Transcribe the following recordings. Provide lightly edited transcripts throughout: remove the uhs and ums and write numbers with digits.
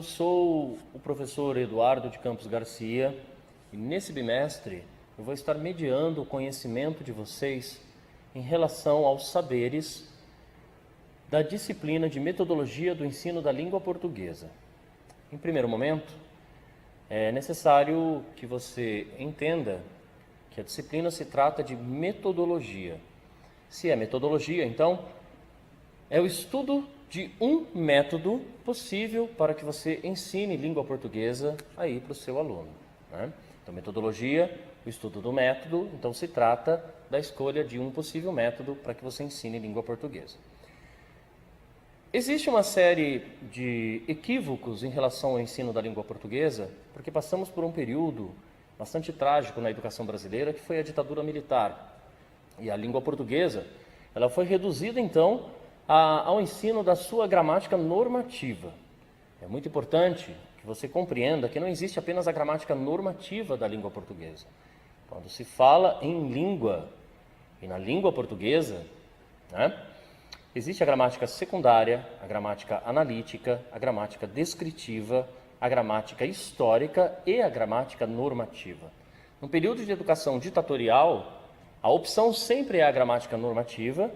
Eu sou o professor Eduardo de Campos Garcia e nesse bimestre eu vou estar mediando o conhecimento de vocês em relação aos saberes da disciplina de metodologia do ensino da língua portuguesa. Em primeiro momento, é necessário que você entenda que a disciplina se trata de metodologia. Se é metodologia, então, é o estudo de um método possível para que você ensine língua portuguesa aí para o seu aluno, né? Então, metodologia, o estudo do método, então se trata da escolha de um possível método para que você ensine língua portuguesa. Existe uma série de equívocos em relação ao ensino da língua portuguesa, porque passamos por um período bastante trágico na educação brasileira, que foi a ditadura militar. E a língua portuguesa, ela foi reduzida então ao ensino da sua gramática normativa. É muito importante que você compreenda que não existe apenas a gramática normativa da língua portuguesa. Quando se fala em língua, e na língua portuguesa, né, existe a gramática secundária, a gramática analítica, a gramática descritiva, a gramática histórica e a gramática normativa. No período de educação ditatorial, a opção sempre é a gramática normativa,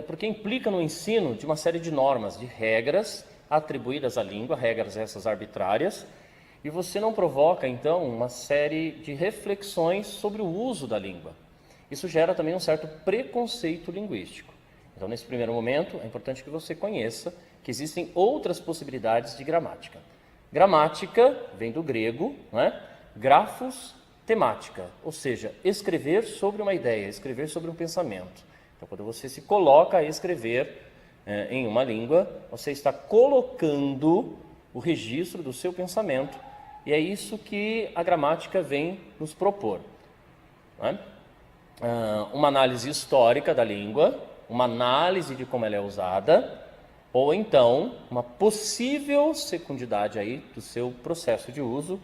porque implica no ensino de uma série de normas, de regras atribuídas à língua, regras essas arbitrárias, e você não provoca, então, uma série de reflexões sobre o uso da língua. Isso gera também um certo preconceito linguístico. Então, nesse primeiro momento, é importante que você conheça que existem outras possibilidades de gramática. Gramática vem do grego, né? Grafos, temática, ou seja, escrever sobre uma ideia, escrever sobre um pensamento. Então, quando você se coloca a escrever em uma língua, você está colocando o registro do seu pensamento, e é isso que a gramática vem nos propor, né? Uma análise histórica da língua, uma análise de como ela é usada, ou então uma possível secundidade aí do seu processo de uso,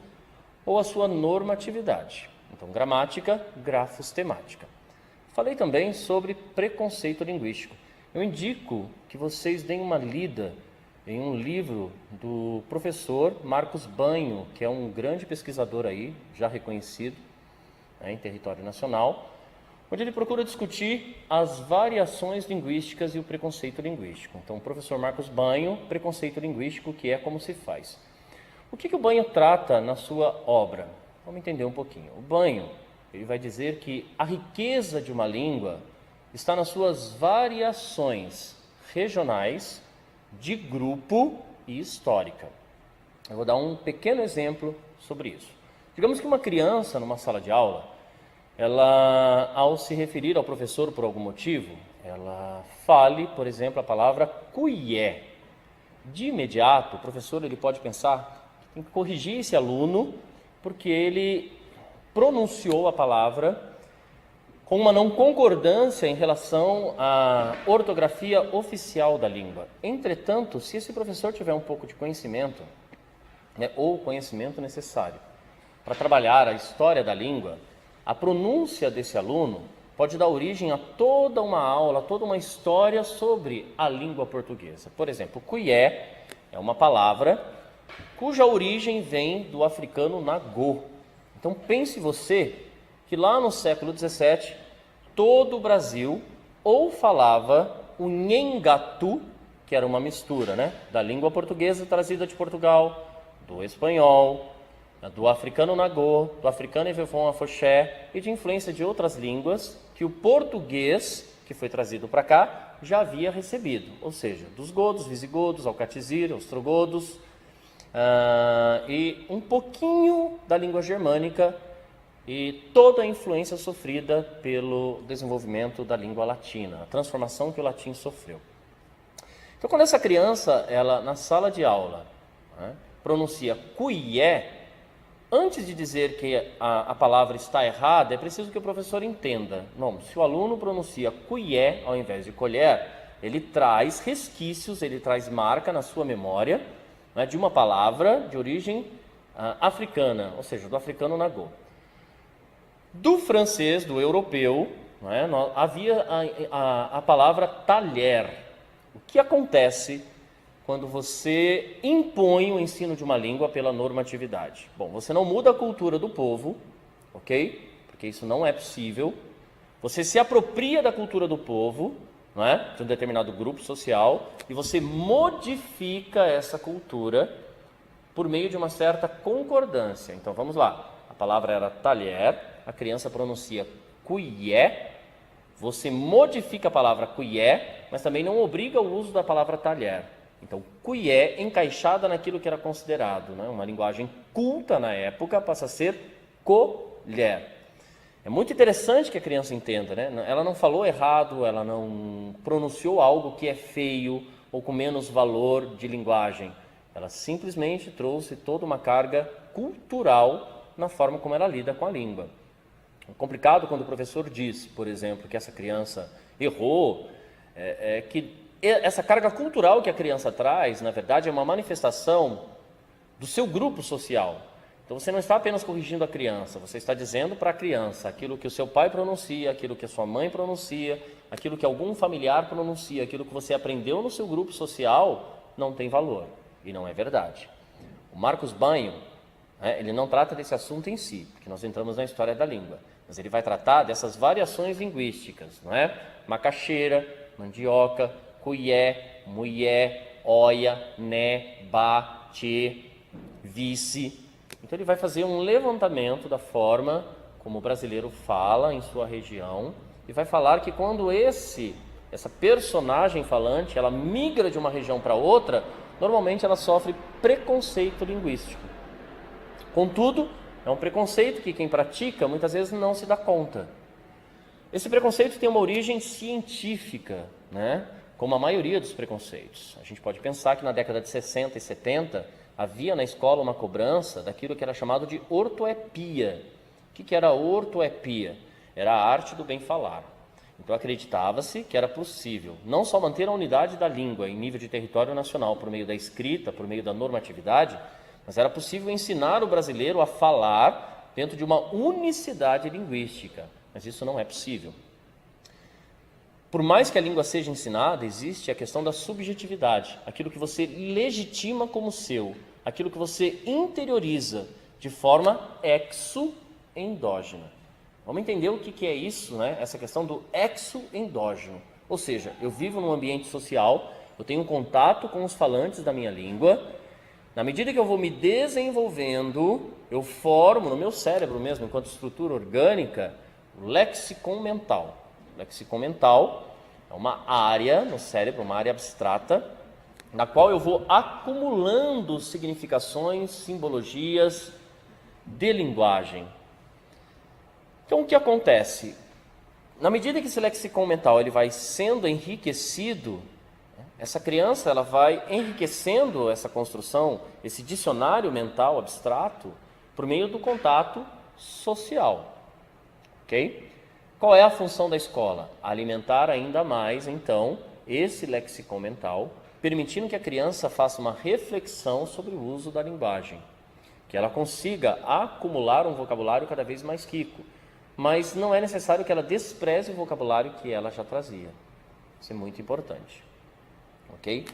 ou a sua normatividade. Então, gramática, grafos, temática. Falei também sobre preconceito linguístico. Eu indico que vocês deem uma lida em um livro do professor Marcos Banho, que é um grande pesquisador aí, já reconhecido, né, em território nacional, onde ele procura discutir as variações linguísticas e o preconceito linguístico. Então, o professor Marcos Banho, preconceito linguístico, que é como se faz. O que o Banho trata na sua obra? Vamos entender um pouquinho. O Banho, ele vai dizer que a riqueza de uma língua está nas suas variações regionais, de grupo e histórica. Eu vou dar um pequeno exemplo sobre isso. Digamos que uma criança, numa sala de aula, ela, ao se referir ao professor por algum motivo, ela fale, por exemplo, a palavra cuié. De imediato, o professor ele pode pensar que tem que corrigir esse aluno, porque ele pronunciou a palavra com uma não concordância em relação à ortografia oficial da língua. Entretanto, se esse professor tiver um pouco de conhecimento, né, ou conhecimento necessário para trabalhar a história da língua, a pronúncia desse aluno pode dar origem a toda uma aula, toda uma história sobre a língua portuguesa. Por exemplo, cuié é uma palavra cuja origem vem do africano nagô. Então pense você que lá no século XVII, todo o Brasil ou falava o nhengatu, que era uma mistura, né, da língua portuguesa trazida de Portugal, do espanhol, do africano nagô, do africano evevon afoxé e de influência de outras línguas que o português, que foi trazido para cá, já havia recebido, ou seja, dos godos, visigodos, alcatizir, ostrogodos, e um pouquinho da língua germânica e toda a influência sofrida pelo desenvolvimento da língua latina, a transformação que o latim sofreu. Então, quando essa criança, ela na sala de aula, né, pronuncia cuié, antes de dizer que a palavra está errada, é preciso que o professor entenda. Não, se o aluno pronuncia cuié ao invés de colher, ele traz resquícios, ele traz marca na sua memória, né, de uma palavra de origem africana, ou seja, do africano nagô. Do francês, do europeu, né, havia a palavra talher. O que acontece quando você impõe o ensino de uma língua pela normatividade. Bom, você não muda a cultura do povo, ok? Porque isso não é possível. Você se apropria da cultura do povo, não é? De um determinado grupo social, e você modifica essa cultura por meio de uma certa concordância. Então vamos lá. A palavra era talher, a criança pronuncia cuié. Você modifica a palavra cuié, mas também não obriga o uso da palavra talher. Então, cuié encaixada naquilo que era considerado, né? Uma linguagem culta na época, passa a ser colher. É muito interessante que a criança entenda, né? Ela não falou errado, ela não pronunciou algo que é feio ou com menos valor de linguagem. Ela simplesmente trouxe toda uma carga cultural na forma como ela lida com a língua. É complicado quando o professor diz, por exemplo, que essa criança errou, que essa carga cultural que a criança traz, na verdade, é uma manifestação do seu grupo social. Então você não está apenas corrigindo a criança, você está dizendo para a criança aquilo que o seu pai pronuncia, aquilo que a sua mãe pronuncia, aquilo que algum familiar pronuncia, aquilo que você aprendeu no seu grupo social, não tem valor. E não é verdade. O Marcos Banho, ele não trata desse assunto em si, porque nós entramos na história da língua, mas ele vai tratar dessas variações linguísticas, não é? Macaxeira, mandioca, cuié, muié, oia, né, ba, tchê, vice. Então ele vai fazer um levantamento da forma como o brasileiro fala em sua região e vai falar que quando essa personagem falante, ela migra de uma região para outra, normalmente ela sofre preconceito linguístico. Contudo, é um preconceito que quem pratica muitas vezes não se dá conta. Esse preconceito tem uma origem científica, né? Como a maioria dos preconceitos. A gente pode pensar que na década de 60 e 70 havia na escola uma cobrança daquilo que era chamado de ortoepia. O que era ortoepia? Era a arte do bem falar. Então acreditava-se que era possível não só manter a unidade da língua em nível de território nacional por meio da escrita, por meio da normatividade, mas era possível ensinar o brasileiro a falar dentro de uma unicidade linguística. Mas isso não é possível. Por mais que a língua seja ensinada, existe a questão da subjetividade, aquilo que você legitima como seu, aquilo que você interioriza de forma exo-endógena. Vamos entender o que é isso, né? Essa questão do exo-endógeno. Ou seja, eu vivo num ambiente social, eu tenho contato com os falantes da minha língua. Na medida que eu vou me desenvolvendo, eu formo no meu cérebro mesmo, enquanto estrutura orgânica, o lexicon mental. O lexicon mental é uma área no cérebro, uma área abstrata, na qual eu vou acumulando significações, simbologias de linguagem. Então, o que acontece? Na medida que esse lexicon mental ele vai sendo enriquecido, essa criança ela vai enriquecendo essa construção, esse dicionário mental abstrato, por meio do contato social. Ok? Qual é a função da escola? Alimentar ainda mais, então, esse lexicon mental, permitindo que a criança faça uma reflexão sobre o uso da linguagem, que ela consiga acumular um vocabulário cada vez mais rico. Mas não é necessário que ela despreze o vocabulário que ela já trazia. Isso é muito importante. Ok?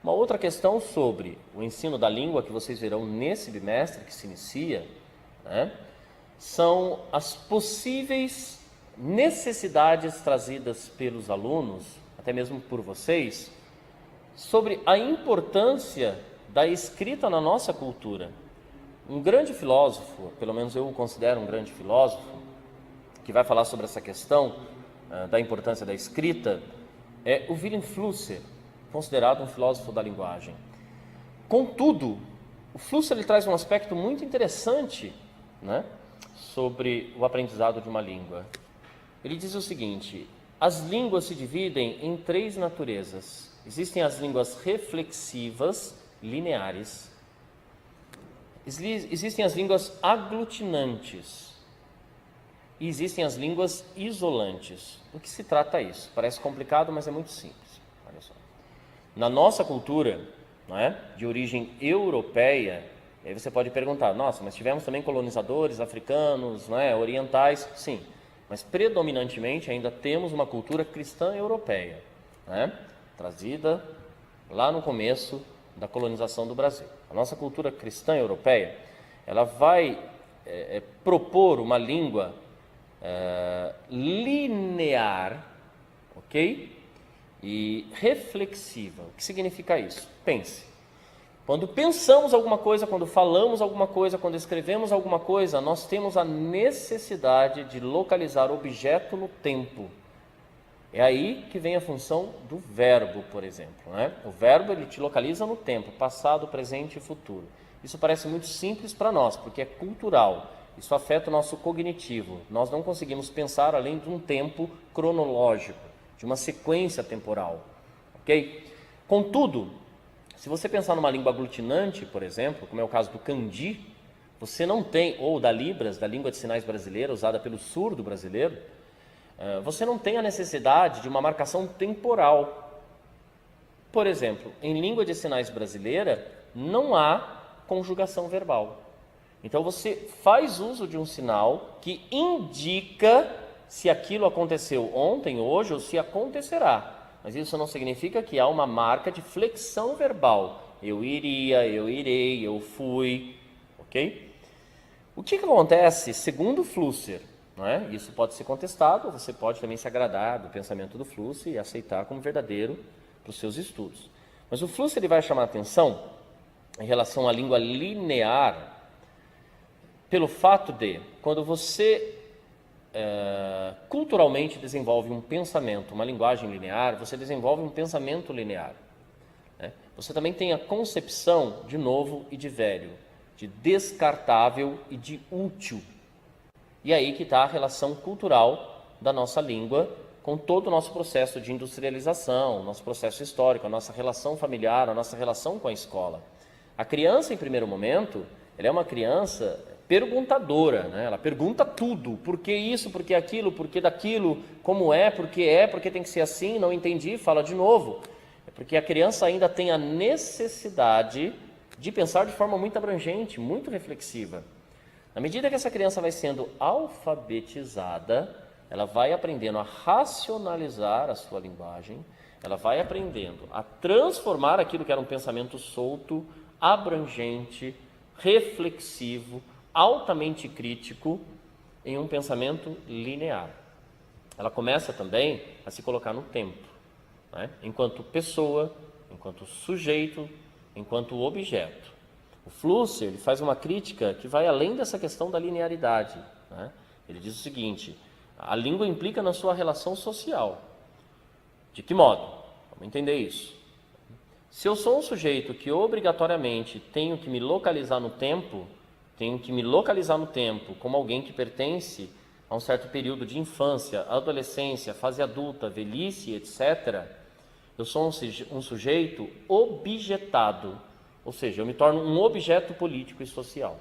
Uma outra questão sobre o ensino da língua que vocês verão nesse bimestre que se inicia, né, são as possíveis necessidades trazidas pelos alunos, até mesmo por vocês, sobre a importância da escrita na nossa cultura. Um grande filósofo, pelo menos eu o considero um grande filósofo, que vai falar sobre essa questão da importância da escrita, é o Wilhelm Flusser, considerado um filósofo da linguagem. Contudo, o Flusser ele traz um aspecto muito interessante, né, sobre o aprendizado de uma língua. Ele diz o seguinte: as línguas se dividem em três naturezas. Existem as línguas reflexivas, lineares. Existem as línguas aglutinantes. E existem as línguas isolantes. Do que se trata isso? Parece complicado, mas é muito simples. Olha só. Na nossa cultura, não é, de origem europeia, aí você pode perguntar, nossa, mas tivemos também colonizadores africanos, não é, orientais? Sim, mas predominantemente ainda temos uma cultura cristã europeia, né, trazida lá no começo da colonização do Brasil. A nossa cultura cristã europeia, ela vai propor uma língua linear, ok? E reflexiva. O que significa isso? Pense. Quando pensamos alguma coisa, quando falamos alguma coisa, quando escrevemos alguma coisa, nós temos a necessidade de localizar o objeto no tempo. É aí que vem a função do verbo, por exemplo, né? O verbo, ele te localiza no tempo, passado, presente e futuro. Isso parece muito simples para nós, porque é cultural. Isso afeta o nosso cognitivo. Nós não conseguimos pensar além de um tempo cronológico, de uma sequência temporal, ok? Contudo, se você pensar numa língua aglutinante, por exemplo, como é o caso do Kandi, você não tem, ou da Libras, da língua de sinais brasileira, usada pelo surdo brasileiro, você não tem a necessidade de uma marcação temporal. Por exemplo, em língua de sinais brasileira, não há conjugação verbal. Então você faz uso de um sinal que indica se aquilo aconteceu ontem, hoje ou se acontecerá. Mas isso não significa que há uma marca de flexão verbal. Eu iria, eu irei, eu fui, ok? O que acontece segundo Flusser? Não é? Isso pode ser contestado, você pode também se agradar do pensamento do Flusser e aceitar como verdadeiro para os seus estudos. Mas o Flusser ele vai chamar a atenção em relação à língua linear pelo fato de, quando você culturalmente desenvolve um pensamento, uma linguagem linear, você desenvolve um pensamento linear. Né? Você também tem a concepção de novo e de velho, de descartável e de útil. E aí que está a relação cultural da nossa língua com todo o nosso processo de industrialização, nosso processo histórico, a nossa relação familiar, a nossa relação com a escola. A criança, em primeiro momento, ela é uma criança perguntadora, né? Ela pergunta tudo, por que isso, por que aquilo, por que daquilo, como é, porque tem que ser assim, não entendi, fala de novo. É porque a criança ainda tem a necessidade de pensar de forma muito abrangente, muito reflexiva. Na medida que essa criança vai sendo alfabetizada, ela vai aprendendo a racionalizar a sua linguagem, ela vai aprendendo a transformar aquilo que era um pensamento solto, abrangente, reflexivo, altamente crítico, em um pensamento linear. Ela começa também a se colocar no tempo, né? Enquanto pessoa, enquanto sujeito, enquanto objeto. O Flusser ele faz uma crítica que vai além dessa questão da linearidade, né? Ele diz o seguinte: a língua implica na sua relação social. De que modo? Vamos entender isso. Se eu sou um sujeito que obrigatoriamente tenho que me localizar no tempo, como alguém que pertence a um certo período de infância, adolescência, fase adulta, velhice, etc., eu sou um sujeito objetado, ou seja, eu me torno um objeto político e social.